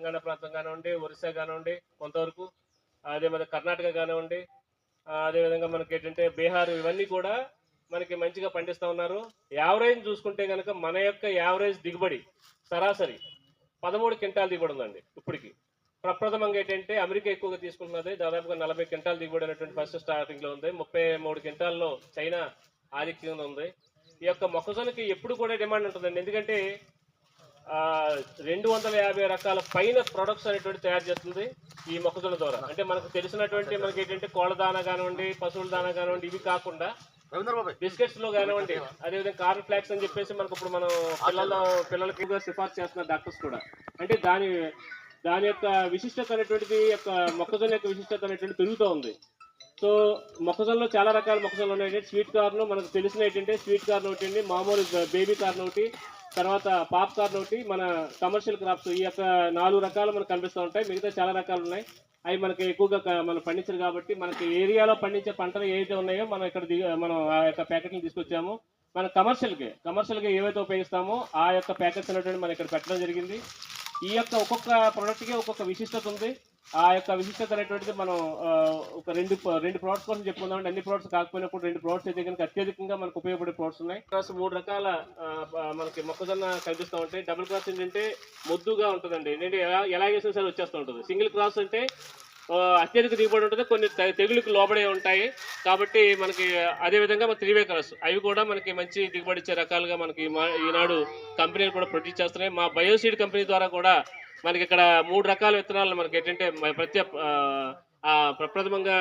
తెలంగాణ ప్రాంతం కానివ్వండి, ఒరిస్సా కానివ్వండి, కొంతవరకు అదే మరి కర్ణాటక కానివ్వండి, అదేవిధంగా మనకి ఏంటంటే బీహార్, ఇవన్నీ కూడా మనకి మంచిగా పండిస్తూ ఉన్నారు. యావరేజ్ చూసుకుంటే కనుక మన యొక్క యావరేజ్ దిగుబడి సరాసరి 13 క్వింటాల్ దిగుబడి ఉందండి ఇప్పటికి. ప్రప్రథమంగా ఏంటంటే అమెరికా ఎక్కువగా తీసుకుంటున్నది, దాదాపుగా 40 క్వింటాల్ దిగుబడి అనేటువంటి ఫస్ట్ స్టార్టింగ్ లో ఉంది. 33 క్వింటాల్లో చైనా ఆధిక్యంగా ఉంది. ఈ యొక్క మొక్కజొన్నకి ఎప్పుడు కూడా డిమాండ్ ఉంటుందండి, ఎందుకంటే 250 రకాల పైన ప్రొడక్ట్స్ అనేటువంటి తయారు చేస్తుంది ఈ మొక్కజొన్న ద్వారా. అంటే మనకు తెలిసినటువంటి మనకి ఏంటంటే కోళ్ళ దానా కానివ్వండి, పశువుల దానా కానివ్వండి, ఇవి కాకుండా బిస్కెట్స్ లో కానివ్వండి, అదేవిధంగా కార్న్ ఫ్లాక్స్ అని చెప్పేసి మనకు ఇప్పుడు మనం పిల్లలకి సిఫార్సు చేస్తున్నారు డాక్టర్స్ కూడా. అంటే దాని యొక్క విశిష్టత అనేటువంటిది, యొక్క మొక్కజొన్న యొక్క విశిష్టత అనేటువంటి పెరుగుతూ ఉంది. సో మొక్కజొన్నలో చాలా రకాల మొక్కజొన్నలు ఉన్నాయి. స్వీట్ కార్న్ మనకు తెలిసిన ఏంటంటే స్వీట్ కార్న్ ఒకటి అండి, మామూలు బేబీ కార్న్ ఒకటి, తర్వాత పాప్ కార్న్ ఒకటి, మన కమర్షియల్ క్రాప్స్, ఈ యొక్క 4 రకాలు మనకు కనిపిస్తూ ఉంటాయి. మిగతా చాలా రకాలు ఉన్నాయి, అవి మనకి ఎక్కువగా మనం పండించరు కాబట్టి మనకి ఏరియాలో పండించే పంటలు ఏవైతే ఉన్నాయో మనం ఇక్కడ మనం ఆ యొక్క ప్యాకెట్లు తీసుకొచ్చాము. మన కమర్షియల్గా ఏవైతే ఉపయోగిస్తామో ఆ యొక్క ప్యాకెట్స్ అనేటువంటి మనం ఇక్కడ పెట్టడం జరిగింది. ఈ యొక్క ఒక్కొక్క ప్రోడక్ట్కి ఒక్కొక్క విశిష్టత ఉంది. ఆ యొక్క విశిష్టత అనేటువంటిది మనం ఒక రెండు ప్రోడక్ట్స్ కోసం చెప్పుకుందాం. అన్ని ప్రోడక్ట్స్ కాకపోయినప్పుడు 2 ప్రోడక్ట్స్ అయితే కనుక అత్యధికంగా మనకు ఉపయోగపడే ప్రోడక్ట్స్ ఉన్నాయి. 3 రకాల మనకి మొక్కజొన్న కనిపిస్తూ ఉంటాయి. డబుల్ క్రాస్ ఏంటంటే మొద్దుగా ఉంటుందండి, ఏంటంటే ఎలా చేసినా సరే వచ్చేస్తూ ఉంటుంది. సింగిల్ క్రాస్ అంటే అత్యధిక దిగుబడి ఉంటుంది, కొన్ని తెగులుకు లోబడే ఉంటాయి కాబట్టి మనకి. అదేవిధంగా మన 3 వే క్రాస్, అవి కూడా మనకి మంచి దిగుబడి ఇచ్చే రకాలుగా మనకి ఈనాడు కంపెనీలు కూడా ప్రొడ్యూస్ చేస్తున్నాయి. మా బయోసీడ్ కంపెనీ ద్వారా కూడా మనకి ఇక్కడ 3 రకాల విత్తనాలు మనకి ఏంటంటే ప్రప్రథమంగా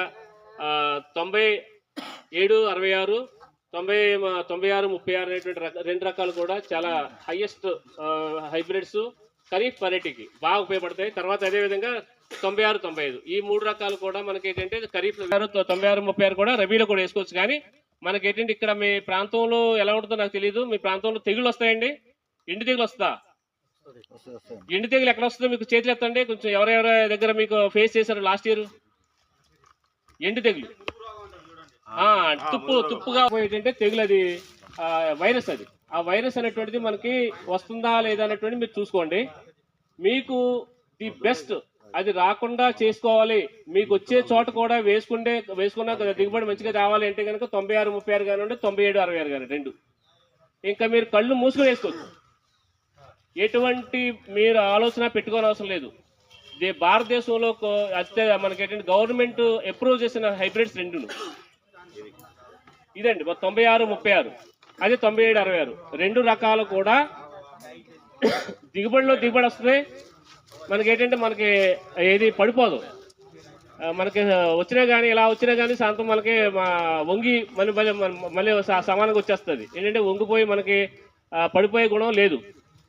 97, 66, 96, 36 అనేటువంటి 2 రకాలు కూడా చాలా హైయెస్ట్ హైబ్రిడ్స్ ఖరీఫ్ వెరైటీకి బాగా ఉపయోగపడతాయి. తర్వాత అదేవిధంగా 96, 95 ఈ 3 రకాలు కూడా మనకి ఏంటంటే ఖరీఫ్ 96, 36 కూడా రబీలో కూడా వేసుకోవచ్చు. కానీ మనకి ఏంటంటే ఇక్కడ మీ ప్రాంతంలో ఎలా ఉంటుందో నాకు తెలియదు, మీ ప్రాంతంలో తెగులు వస్తాయండి, ఎండు తెగులు వస్తా. ఎండు తెగులు ఎక్కడ వస్తుందో మీకు చేతులు ఎత్తండి, కొంచెం ఎవరెవరి దగ్గర మీకు ఫేస్ చేశారు లాస్ట్ ఇయర్ ఎండు తెగులు. తుప్పుగా ఏంటంటే తెగులు, అది వైరస్. అది ఆ వైరస్ అనేటువంటిది మనకి వస్తుందా లేదా అనేటువంటి మీరు చూసుకోండి. మీకు ది బెస్ట్ అది రాకుండా చేసుకోవాలి, మీకు వచ్చే చోట కూడా వేసుకున్నా దిగుబడి మంచిగా రావాలి అంటే కనుక 96, 36 కానివ్వండి, 97, 66 కానీ 2. ఇంకా మీరు కళ్ళు మూసుకొని వేసుకోవచ్చు, ఎటువంటి మీరు ఆలోచన పెట్టుకోని అవసరం లేదు. భారతదేశంలో మనకి ఏంటంటే గవర్నమెంట్ అప్రూవ్ చేసిన హైబ్రిడ్స్ 2 ఇదండి, 96, 36, అదే 97, 66 2 రకాలు కూడా దిగుబడి వస్తుంది. మనకి ఏంటంటే మనకి ఏది పడిపోదు, మనకి వచ్చినా కానీ ఇలా వచ్చినా కానీ శాంతం మనకి వంగి మళ్ళీ సమానంగా వచ్చేస్తుంది. ఏంటంటే వంగిపోయి మనకి పడిపోయే గుణం లేదు.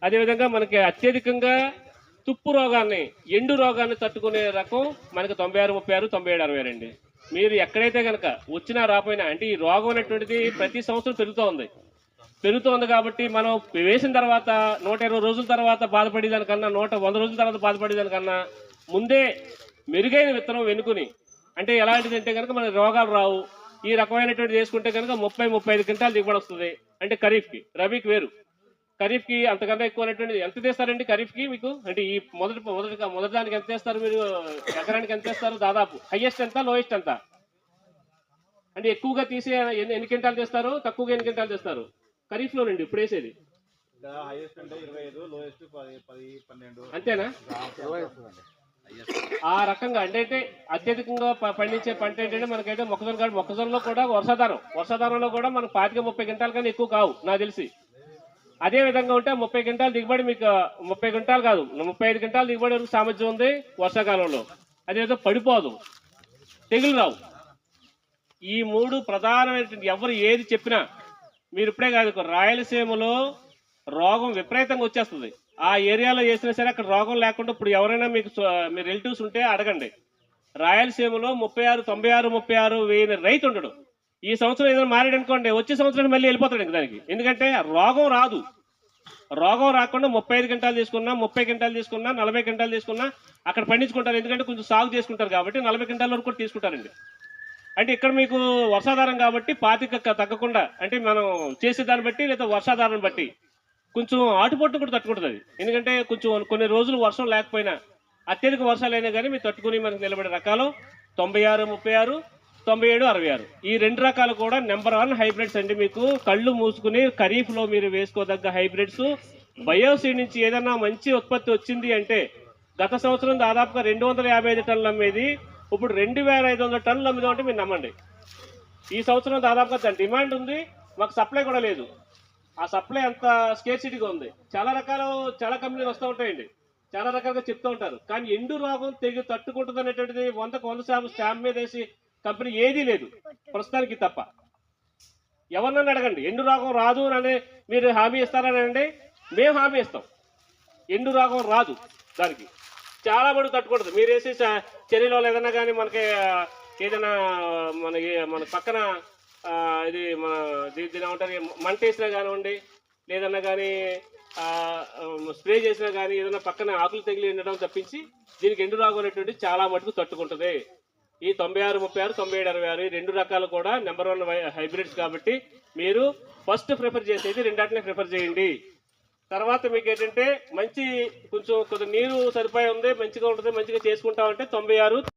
అదేవిధంగా మనకి అత్యధికంగా తుప్పు రోగాన్ని, ఎండు రోగాన్ని తట్టుకునే రకం మనకి 96, 36, 97, 66 అండి. మీరు ఎక్కడైతే కనుక వచ్చినా రాపోయినా, అంటే ఈ రోగం అనేటువంటిది ప్రతి సంవత్సరం పెరుగుతూ ఉంది కాబట్టి మనం వేసిన తర్వాత 120 రోజుల తర్వాత బాధపడేదానికన్నా, 100 రోజుల తర్వాత బాధపడేదానికన్నా ముందే మెరుగైన విత్తనం వెనుకుని, అంటే ఎలాంటిది అంటే కనుక మనకి రోగాలు రావు, ఈ రకమైనటువంటి చేసుకుంటే కనుక 30-35 క్వింటాల్ దిగుబడి వస్తుంది. అంటే ఖరీఫ్కి, రబీకి వేరు. ఖరీఫ్కి అంతకన్నా ఎక్కువ అనేటువంటిది ఎంత తీస్తారండి ఖరీఫ్కి మీకు? అంటే ఈ మొదటి దానికి ఎంత చేస్తారు మీరు? ఎకరానికి ఎంత చేస్తారు? దాదాపు హైయెస్ట్ ఎంత, లోయెస్ట్ ఎంత? అంటే ఎక్కువగా తీసే ఎన్ని క్వింటాలు చేస్తారు, తక్కువగా ఎన్ని క్వింటాలు చేస్తారు ఖరీఫ్లో నుండి ఇప్పుడు వేసేది? అంతేనా? ఆ రకంగా అంటే అత్యధికంగా పండించే పంట ఏంటంటే మనకైతే మొక్కజొన్నలో కూడా వర్షాధారంలో కూడా మనకు 25-30 క్వింటాల కన్నా ఎక్కువ కావు నాకు తెలిసి. అదే విధంగా ఉంటే 30 క్వింటాల్ దిగుబడి మీకు 30 క్వింటాల్ కాదు 35 క్వింటాల్ దిగుబడి వరకు సామర్థ్యం ఉంది వర్షాకాలంలో. అదేవిధంగా పడిపోదు, తెగులు రావు. ఈ 3 ప్రధానమైనటువంటి ఎవరు ఏది చెప్పినా మీరు ఇప్పుడే కాదు, రాయలసీమలో రోగం విపరీతంగా వచ్చేస్తుంది. ఆ ఏరియాలో చేసినా సరే అక్కడ రోగం లేకుండా ఇప్పుడు ఎవరైనా మీకు మీ రిలేటివ్స్ ఉంటే అడగండి. రాయలసీమలో 96 వేల రైతు ఉండడు. ఈ సంవత్సరం ఏదైనా మారాడు అనుకోండి, వచ్చే సంవత్సరం మళ్ళీ వెళ్ళిపోతాడు ఇంక దానికి. ఎందుకంటే రోగం రాదు. రోగం రాకుండా 35 క్వింటాలు తీసుకున్నా, 30 క్వింటాలు తీసుకున్నా, 40 క్వింటాలు తీసుకున్నా అక్కడ పండించుకుంటారు. ఎందుకంటే కొంచెం సాగు చేసుకుంటారు కాబట్టి 40 క్వింటాల వరకు కూడా తీసుకుంటారండి. అంటే ఇక్కడ మీకు వర్షాధారం కాబట్టి 25 తగ్గకుండా, అంటే మనం చేసే దాన్ని బట్టి లేదా వర్షాధారాన్ని బట్టి కొంచెం ఆటుపోట్టు కూడా తట్టుకుంటుంది. ఎందుకంటే కొంచెం కొన్ని రోజులు వర్షం లేకపోయినా అత్యధిక వర్షాలైనా కానీ మీరు తట్టుకుని మనకు నిలబడే రకాలు 96, 36, 97, 66 ఈ 2 రకాలు కూడా నెంబర్ 1 హైబ్రిడ్స్ అండి. మీకు కళ్ళు మూసుకుని ఖరీఫ్లో మీరు వేసుకోదగ్గ హైబ్రిడ్స్. బయోసీడ్ నుంచి ఏదైనా మంచి ఉత్పత్తి వచ్చింది అంటే గత సంవత్సరం దాదాపుగా 255 టన్నులు అమ్మేది ఇప్పుడు 2500 టన్నులు అమ్మిదామంటే మీరు నమ్మండి. ఈ సంవత్సరం దాదాపుగా దాని డిమాండ్ ఉంది, మాకు సప్లై కూడా లేదు. ఆ సప్లై అంత స్కేర్సిటీగా ఉంది. చాలా కంపెనీలు వస్తూ ఉంటాయండి, చాలా రకాలుగా చెప్తూ ఉంటారు. కానీ ఎండు రోగం తెగి తట్టుకుంటుంది అనేటువంటిది 100% స్టాంప్ మీద వేసి కంపెనీ ఏదీ లేదు ప్రస్తుతానికి తప్ప. ఎవరినన్నా అడగండి, ఎండు రోగం రాదు అని మీరు హామీ ఇస్తారని అండి, మేము హామీ ఇస్తాం. ఎండు రోగం రాదు, దానికి చాలా మటుకు తట్టుకుంటుంది. మీరు వేసే చర్యలో ఏదైనా కానీ మనకి ఏదైనా మన పక్కన ఇది మన దీని ఏమంటారు మంట వేసినా కానివ్వండి, లేదన్నా కానీ స్ప్రే చేసినా కానీ ఏదైనా పక్కన ఆకులు తగిలి ఉండడం తప్పించి దీనికి ఎండు రోగం అనేటువంటి చాలా మటుకు తట్టుకుంటుంది. ఈ 96, 36, 97, 66 ఈ 2 రకాలు కూడా నెంబర్ 1 హైబ్రిడ్స్ కాబట్టి మీరు ఫస్ట్ ప్రిఫర్ చేసేది రెండాటిని ప్రిఫర్ చేయండి. తర్వాత మీకు ఏంటంటే మంచి కొంచెం కొద్దిగా నీరు సరిపోయి ఉంది, మంచిగా ఉంటుంది, మంచిగా చేసుకుంటామంటే 96